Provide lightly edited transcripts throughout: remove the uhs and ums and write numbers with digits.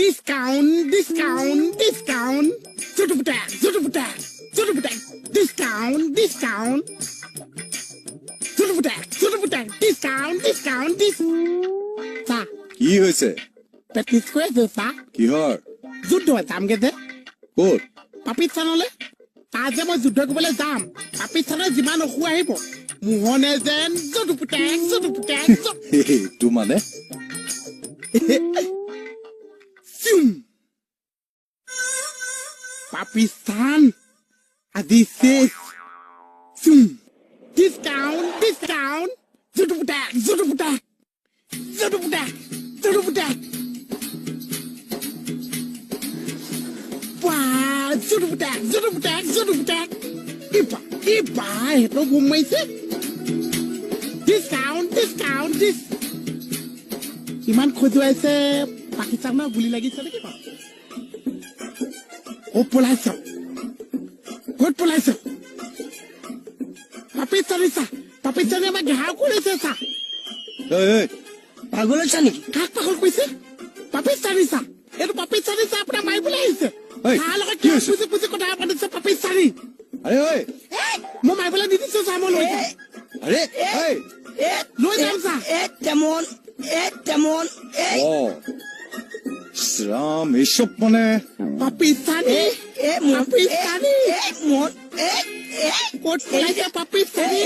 Discount, discount, discount. Zutuputak, zutuputak, zutuputak. Discount, discount. Zutuputak, zutuputak. Discount, discount, discount. কি হৈছে practice কৰি আছো চা কিহৰ যুদ্ধ যামগে যে ক'ত পাকিস্তানলৈ তাত যে মই যুদ্ধ কৰিবলৈ যাম পাকিস্তানৰ যিমান অসু আহিব মোহনে যেন জুটুপুটেক জুটুপুটেক এইটো মানে পাকিস্তান আজি শেষ ডিসকাউন্ট ডিসকাউন্ট জুটুপুটেক জুটুপুটেক জুটুপুটেক জুটুপুটেক Zutuputak, zutuputak, zutuputak. Ipa, ito bumaise. Discount, discount, dis. Iman khojo aise Pakistan na guli lagise naki ba? O polaisa. Kod polaisa. Pakistani ama ghao korise sa. এই পাগল আছা নেকি Kak pakol koise? Pakistani sa. Eto Pakistani sa apna mai bole aise. Hey, Halo ka kya pusi pusi kota panis Pakistani. আরে ঐ Mo mai bole didi so sa mo loi. আরে এই Loi jam sa. তেমন ও শ্রাম এসব মানে Pakistani. Pakistani. মন Kod polaisa Pakistani.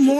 মন